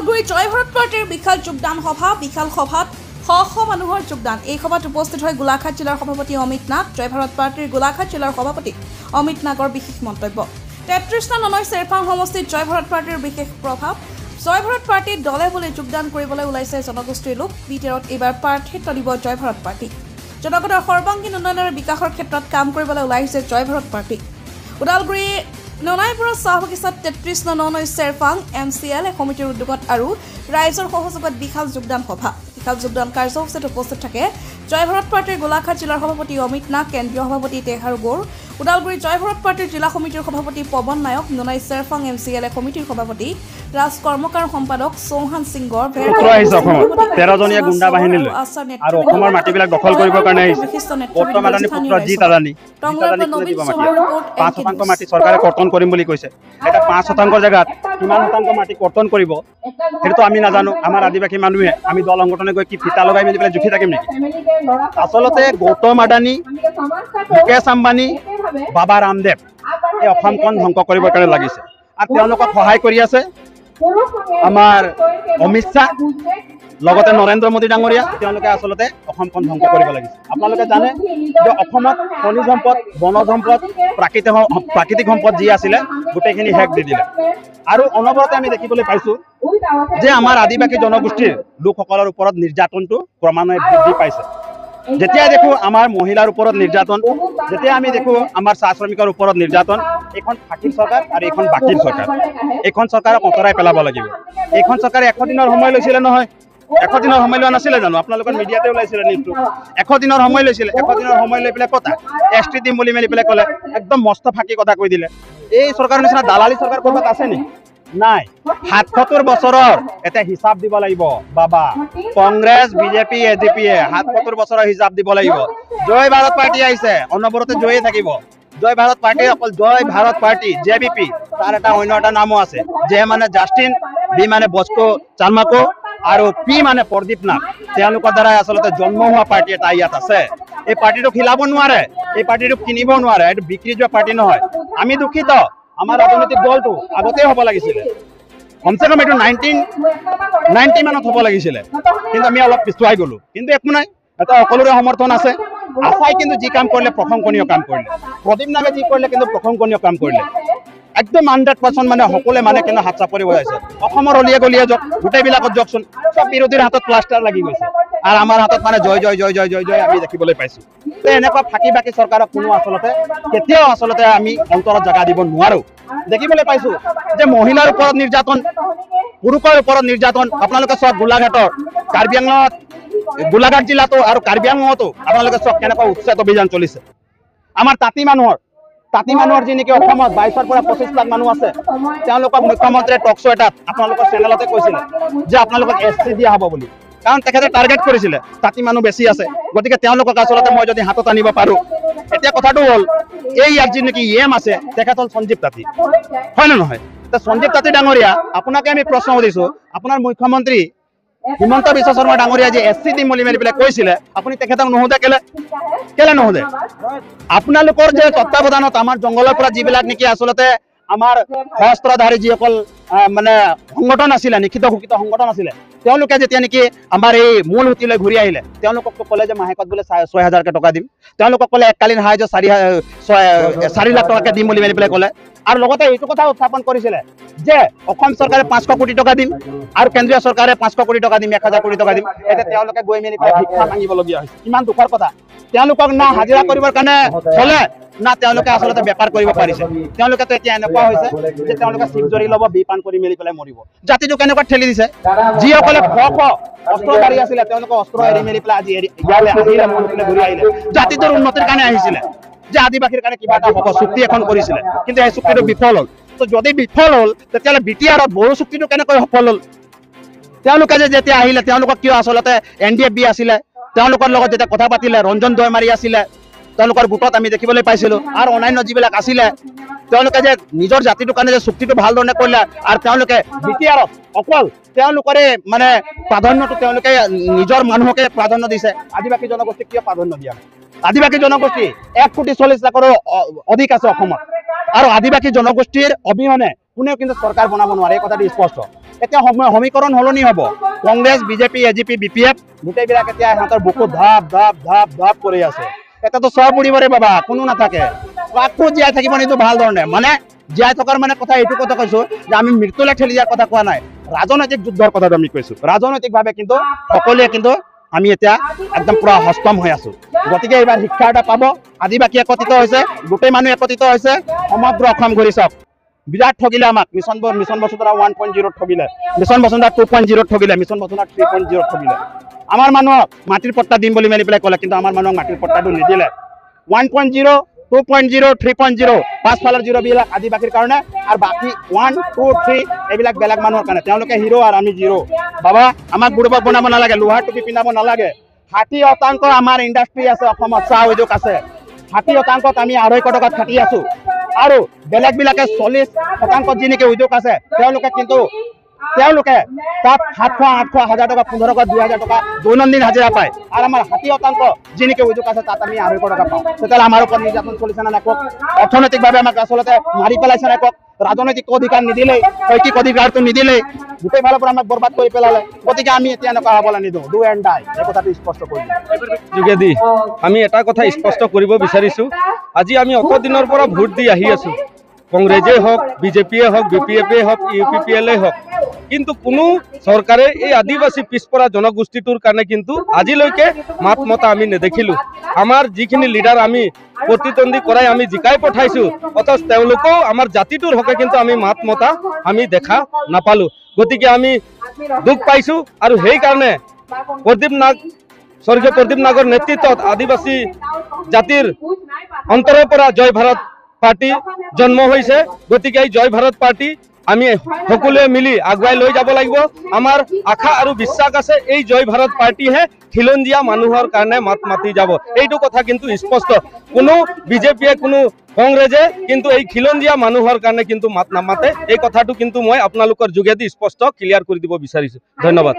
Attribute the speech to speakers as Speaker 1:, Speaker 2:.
Speaker 1: ওদালগুৰি জয় ভাৰত পাৰ্টিৰ বিশাল যোগদান সভা বিশাল সভাত শ মানুহৰ যোগদান। এই সভাত উপস্থিত হয় গোলাঘাট জিলাৰ সভাপতি অমিত নাগ। জয় ভাৰত পাৰ্টিৰ গোলাঘাট জিলাৰ সভাপতি অমিত নাগৰ বিশেষ মন্তব্য। ৩৩ নং ননৈ চেৰপাং সমষ্টিত জয় ভাৰত পাৰ্টিৰ বিশেষ প্ৰভাৱ। জয় ভাৰত পাৰ্টিৰ দলে বুলি যোগদান কৰিবলৈ ওলাইছে জনগোষ্ঠীৰ লোক। বিটিআৰত এইবাৰ প্ৰাৰ্থিত্ব দিব জয় ভাৰত পাৰ্টি। জনগণৰ সৰ্বাংগীন উন্নয়নৰ বিকাশৰ ক্ষেত্ৰত কাম কৰিবলৈ ওলাইছে জয় ভাৰত পাৰ্টি। ওদালগুৰি ননাইপুৰৰ চাহ বাগিচাত ৩৩ নং ননৈ চেৰপাং MCL সমিতিৰ উদ্যোগত আৰু ৰাইজৰ সহযোগত বিশাল যোগদান সভা। বিশাল যোগদান কাৰ্যসূচীত উপস্থিত থাকে জয় ভাৰত পাৰ্টিৰ গোলাঘাট জিলাৰ সভাপতি অমিত নাগ, কেন্দ্ৰীয় সভাপতি তেহাৰু গৌৰ, ওদালগুৰি জয় ভাৰত পাৰ্টিৰ জিলা সমিতিৰ সভাপতি পৱন নায়ক, ননাই চেৰপাং MCL সমিতিৰ সভাপতি ৰাজ কৰ্মকাৰ সম্পাদক চৌহান সিংগৰ,
Speaker 2: 13জনীয়া গুণ্ডা বাহিনীলৈ আৰু অসমৰ মাটিবিলাক দখল কৰিবৰ কাৰণে আহিছে। বৰ্তমানী পুত্ৰ জিত আদানী 5% মাটি চৰকাৰে কৰ্তন কৰিম বুলি কৈছে। এটা 5% জেগাত কিমান শতাংশ মাটি কৰ্তন কৰিব সেইটো আমি নাজানো। আমাৰ আদিবাসী মানুহে আমি দল সংগঠনে গৈ কি ফিতা লগাই মেলি পেলাই জুখি থাকিম নেকি? আচলতে গৌতম আদানী, মুকেশ আম্বানী, বাবা ৰামদেৱ এই অসমখন ধ্বংস কৰিবৰ কাৰণে লাগিছে আৰু তেওঁলোকক সহায় কৰি আছে আমাৰ অমিত শ্বাহ, লগতে নৰেন্দ্ৰ মোদী ডাঙৰীয়া। তেওঁলোকে আচলতে অসমখন ধ্বংস কৰিব লাগিছে। আপোনালোকে জানে যে অসমত খনিজ সম্পদ, বনজ সম্পদ, প্ৰাকৃতিক সম্পদ যি আছিলে গোটেইখিনি শেষ দি দিলে। আৰু অনবৰতে আমি দেখিবলৈ পাইছোঁ যে আমাৰ আদিবাসী জনগোষ্ঠীৰ লোকসকলৰ ওপৰত নিৰ্যাতনটো ক্ৰমান্বয়ে বৃদ্ধি পাইছে। যেতিয়াই দেখোঁ আমাৰ মহিলাৰ ওপৰত নিৰ্যাতন, যেতিয়া আমি দেখোঁ আমাৰ চাহ শ্ৰমিকৰ ওপৰত নিৰ্যাতন, এইখন ফাঁকিৰ চৰকাৰ আৰু এইখন বাকীৰ চৰকাৰ। এইখন চৰকাৰক অঁতৰাই পেলাব লাগিব। এইখন চৰকাৰে 100 দিনৰ সময় লৈছিলে নহয়, 100 দিনৰ সময় লোৱা নাছিলে জানো? আপোনালোকৰ মিডিয়াতে ওলাইছিলে নিউজটো। 100 দিনৰ সময় লৈছিলে। 100 দিনৰ সময় লৈ পেলাই কথা ST দিম বুলি মেলি পেলাই ক'লে, একদম মস্ত ফাঁকি কথা কৈ দিলে। এই চৰকাৰৰ নিচিনা দালালি চৰকাৰ ক'ৰবাত আছে নেকি? নাই। ৭৭ বছৰৰ এটা হিচাপ দিব লাগিব বাবা। কংগ্ৰেছ, বিজেপি, AGPয়ে ৭৭ বছৰৰ হিচাপ দিব লাগিব। জয় ভাৰত পাৰ্টি আহিছে, অনবৰতে জয়ে থাকিব। জয় ভাৰত পাৰ্টি অকল জয় ভাৰত পাৰ্টি, JVP, তাৰ এটা অন্য এটা নামো আছে। J মানে জাষ্টিন, B মানে বস্কো চাৰ্মাকো আৰু P মানে প্ৰদীপ নাথ। তেওঁলোকৰ দ্বাৰাই আচলতে জন্ম হোৱা পাৰ্টি এটা ইয়াত আছে। এই পাৰ্টিটোক হিলাব নোৱাৰে, এই পাৰ্টিটোক কিনিব নোৱাৰে। এইটো বিক্ৰী যোৱা পাৰ্টি নহয়। আমি দুখিত। আমাৰ ৰাজনৈতিক দলটো আগতেই হ'ব লাগিছিলে, কমচে কম এইটো 1990 মানত হ'ব লাগিছিলে, কিন্তু আমি অলপ পিছুৱাই গ'লো। কিন্তু একো নাই, এটা সকলোৰে সমৰ্থন আছে। আশাই কিন্তু যি কাম কৰিলে প্ৰশংসনীয় কাম কৰিলে। প্ৰদীপ নামে যি কৰিলে কিন্তু প্ৰশংসনীয় কাম কৰিলে। একদম 100% মানে সকলোৱে মানে কিন্তু হাত চাপৰি বজাইছে। অসমৰ অলিয়ে গলিয়ে যাওক, গোটেইবিলাকত যাওকচোন, চব বিৰোধীৰ হাতত প্লাষ্টাৰ লাগি গৈছে আৰু আমাৰ হাতত মানে জয় জয় জয় জয় জয় জয় আমি দেখিবলৈ পাইছোঁ। এনেকুৱা ফাঁকি বাকী চৰকাৰক কোনো আচলতে কেতিয়াও আচলতে আমি অন্তৰত জেগা দিব নোৱাৰোঁ। দেখিবলৈ পাইছোঁ যে মহিলাৰ ওপৰত নিৰ্যাতন, পুৰুষৰ ওপৰত নিৰ্যাতন। আপোনালোকে চব গোলাঘাটৰ, কাৰ্বি আংলঙত, গোলাঘাট জিলাতো আৰু কাৰ্বি আংলঙতো আপোনালোকে চব কেনেকুৱা উচ্ছেদ অভিযান চলিছে। আমাৰ তাঁতী মানুহৰ যি নেকি অসমত 22ৰ পৰা 25 লাখ মানুহ আছে, তেওঁলোকক মুখ্যমন্ত্ৰীয়ে টক শ্ব' এটাত আপোনালোকৰ চেনেলতে কৈছিলে যে আপোনালোকক SC দিয়া হ'ব বুলি। কাৰণ তেখেতে টাৰ্গেট কৰিছিলে তাঁতী মানুহ বেছি আছে, গতিকে তেওঁলোকক আচলতে মই যদি হাতত আনিব পাৰোঁ। এতিয়া কথাটো হ'ল এই ইয়াত যি নেকি EM আছে, তেখেত হ'ল সঞ্জীৱ তাঁতী, হয় নে নহয়? সঞ্জীৱ তাঁতী ডাঙৰীয়া, আপোনাকে আমি প্ৰশ্ন সুধিছোঁ, আপোনাৰ মুখ্যমন্ত্ৰী হিমন্ত বিশ্ব শৰ্মা ডাঙৰীয়া যে SC দিম বুলি মেলি পেলাই কৈছিলে, আপুনি তেখেতক নুসুধে কেলে নুসুধে? আপোনালোকৰ যে তত্বাৱধানত আমাৰ জংঘলৰ পৰা যিবিলাক নেকি আচলতে আমাৰ সহস্ৰধাৰী যিসকল মানে সংগঠন আছিলে, নিষিদ্ধ ঘোষিত সংগঠন আছিলে, তেওঁলোকে যেতিয়া নেকি আমাৰ এই মূল সুঁতিলৈ ঘূৰি আহিলে, তেওঁলোককতো ক'লে যে মাহেকত বোলে 6,000কে টকা দিম। তেওঁলোকক ক'লে এককালীন সাহায্য 4 লাখ টকাকে দিম বুলি মেলি পেলাই ক'লে। আৰু লগতে এইটো কথা উত্থাপন কৰিছিলে যে অসম চৰকাৰে 500 কোটি টকা দিম আৰু কেন্দ্ৰীয় চৰকাৰে 500 কোটি টকা দিম, 1000 কোটি টকা দিম। এতিয়া তেওঁলোকে গৈ মেলি পেলাই ভিক্ষা মাগিবলগীয়া হৈছে। কিমান দুখৰ কথা। তেওঁলোকক না হাজিৰা কৰিবৰ কাৰণে চলে, না তেওঁলোকে আচলতে বেপাৰ কৰিব পাৰিছে। তেওঁলোকেতো এতিয়া এনেকুৱা হৈছে যে তেওঁলোকে চিপ জৰি ল'ব, বিপান কৰি মেলি পেলাই মৰিব। জাতিটো কেনেকুৱা ঠেলি দিছে। যিসকলে অস্ত্ৰধাৰী আছিলে, তেওঁলোকে অস্ত্ৰ এৰি মেলি পেলাই আজি ইয়ালৈ আহিলে, মনলৈ ঘূৰি আহিলে। জাতিটোৰ উন্নতিৰ কাৰণে আহিছিলে, যে আদিবাসীৰ কাৰণে কিবা এটা হ'ব, চুক্তি এখন কৰিছিলে, কিন্তু এই চুক্তিটো বিফল হ'ল। তো যদি বিফল হ'ল, তেতিয়াহ'লে BTRত বড়ো চুক্তিটো কেনেকৈ সফল হ'ল? তেওঁলোকে যে যেতিয়া আহিলে, তেওঁলোকক কিয় আচলতে NDFB আছিলে, তেওঁলোকৰ লগত যেতিয়া কথা পাতিলে, ৰঞ্জন দৈমাৰী আছিলে, তেওঁলোকৰ গোটত আমি দেখিবলৈ পাইছিলোঁ, আৰু অন্যান্য যিবিলাক আছিলে, তেওঁলোকে যে নিজৰ জাতিটোৰ কাৰণে যে চুক্তিটো ভালধৰণে কৰিলে। আৰু তেওঁলোকে BTRত অকল তেওঁলোকৰে মানে প্ৰাধান্যটো তেওঁলোকে নিজৰ মানুহকে প্ৰাধান্য দিছে। আদিবাসী জনগোষ্ঠীক কিয় প্ৰাধান্য দিয়া নাই? আদিবাসী জনগোষ্ঠী 1,40,00,000 অধিক আছে অসমত। আৰু আদিবাসী জনগোষ্ঠীৰ অবিহনে কোনেও কিন্তু চৰকাৰ বনাব নোৱাৰে, এই কথাটো স্পষ্ট। এতিয়া সমীকৰণ সলনি হ'ব। কংগ্ৰেছ, বিজেপি, এজিপি, BPF গোটেইবিলাক এতিয়া সিহঁতৰ বুকুত ধাপ ধাপ ধাপ ধাপ কৰি আছে। এতিয়াতো চব উৰিবৰে বাবা, কোনো নাথাকে। আকৌ জীয়াই থাকিব নিদিওঁ ভাল ধৰণে, মানে জীয়াই থকাৰ মানে কথা এইটো কথা কৈছোঁ যে আমি মৃত্যুলৈ ঠেলি দিয়াৰ কথা কোৱা নাই, ৰাজনৈতিক যুদ্ধৰ কথাটো আমি কৈছোঁ। ৰাজনৈতিকভাৱে কিন্তু সকলোৱে কিন্তু আমি এতিয়া একদম পুৰা হস্তম হৈ আছোঁ। গতিকে এইবাৰ শিক্ষা এটা পাব। আদিবাসী একত্ৰিত হৈছে, গোটেই মানুহ একত্ৰিত হৈছে, সমগ্ৰ অসম ঘূৰি চাওক। বিৰাট ঠগিলে আমাক মিছন বসুন্ধৰা 1.0 ঠগিলে, মিছন বসুন্ধৰা 2.0 ঠগিলে, মিছন বসুন্ধৰা 3.0 ঠগিলে। আমাৰ মানুহক মাটিৰ পট্টা দিম বুলি মেলি পেলাই ক'লে, কিন্তু আমাৰ মানুহক মাটিৰ পট্টাটো নিদিলে। 1.0, 2.0, 3.0 পাঁচফালৰ জিৰ'বিলাক আদিবাসীৰ কাৰণে, আৰু বাকী 1, 2, 3 এইবিলাক বেলেগ মানুহৰ কাৰণে। তেওঁলোকে হিৰো আৰু আমি জিৰ'। বাবা আমাক বুৰ্বক বনাব নালাগে, লোহাৰ টুপি পিন্ধাব নালাগে। 60% আমাৰ ইণ্ডাষ্ট্ৰী আছে অসমত, চাহ উদ্যোগ আছে। 60% আমি 250 টকাত খাটি আছোঁ, আৰু বেলেগবিলাকে 40% যি নেকি উদ্যোগ আছে তেওঁলোকে তাত 700, 800, 1000 টকা, 1500, 2000 টকা দৈনন্দিন হাজিৰা পায়, আৰু আমাৰ 60% যি নেকি উদ্যোগ আছে তাত আমি 250 টকা পাওঁ। তেতিয়াহ'লে আমাৰ ওপৰত নিৰ্যাতন চলিছে নে নাই কওক? অৰ্থনৈতিকভাৱে আমাক আচলতে মাৰি পেলাইছে নাই কওক? ৰাজনৈতিক অধিকাৰ নিদিলেই, শৈক্ষিক অধিকাৰটো নিদিলেই, গোটেই ফালৰ পৰা আমাক বৰবাদ কৰি পেলালে। গতিকে আমি এতিয়া এনেকুৱা হ'বলৈ নিদিওঁ, ডু এণ্ড ডাই, এই কথাটো স্পষ্ট কৰি
Speaker 3: যোগেদি আমি এটা কথা স্পষ্ট কৰিব বিচাৰিছোঁ। আজি আমি অত দিনৰ পৰা ভোট দি আহি আছোঁ, কংগ্ৰেছেই হওক, বিজেপিয়ে হওক, BPF হওক, UPPL হওক, কিন্তু কোনো চৰকাৰে এই আদিবাসী পিছপৰা জনগোষ্ঠীটোৰ কাৰণে কিন্তু আজিলৈকে মাত মতা আমি নেদেখিলোঁ। আমাৰ যিখিনি লিডাৰ আমি প্ৰতিদ্বন্দ্বী কৰাই আমি জিকাই পঠাইছোঁ, অথচ তেওঁলোকেও আমাৰ জাতিটোৰ হকে কিন্তু আমি মাত মতা আমি দেখা নাপালোঁ। গতিকে আমি দুখ পাইছোঁ, আৰু সেইকাৰণে স্বৰ্গীয় প্ৰদীপ নাগৰ নেতৃত্বত আদিবাসী জাতিৰ অন্তৰৰ পৰা জয় ভাৰত পাৰ্টি জন্ম হৈছে। গতিকে এই জয় ভাৰত পাৰ্টি আমি সকলোৱে মিলি আগুৱাই লৈ যাব লাগিব। আমাৰ আশা আৰু বিশ্বাস আছে এই জয় ভাৰত পাৰ্টিহে খিলঞ্জীয়া মানুহৰ কাৰণে মাত মাতি যাব। এইটো কথা কিন্তু স্পষ্ট। কোনো বিজেপিয়ে, কোনো কংগ্ৰেছে কিন্তু এই খিলঞ্জীয়া মানুহৰ কাৰণে কিন্তু মাত নামাতে। এই কথাটো কিন্তু মই আপোনালোকৰ যোগেদি স্পষ্ট ক্লিয়াৰ কৰি দিব বিচাৰিছোঁ। ধন্যবাদ।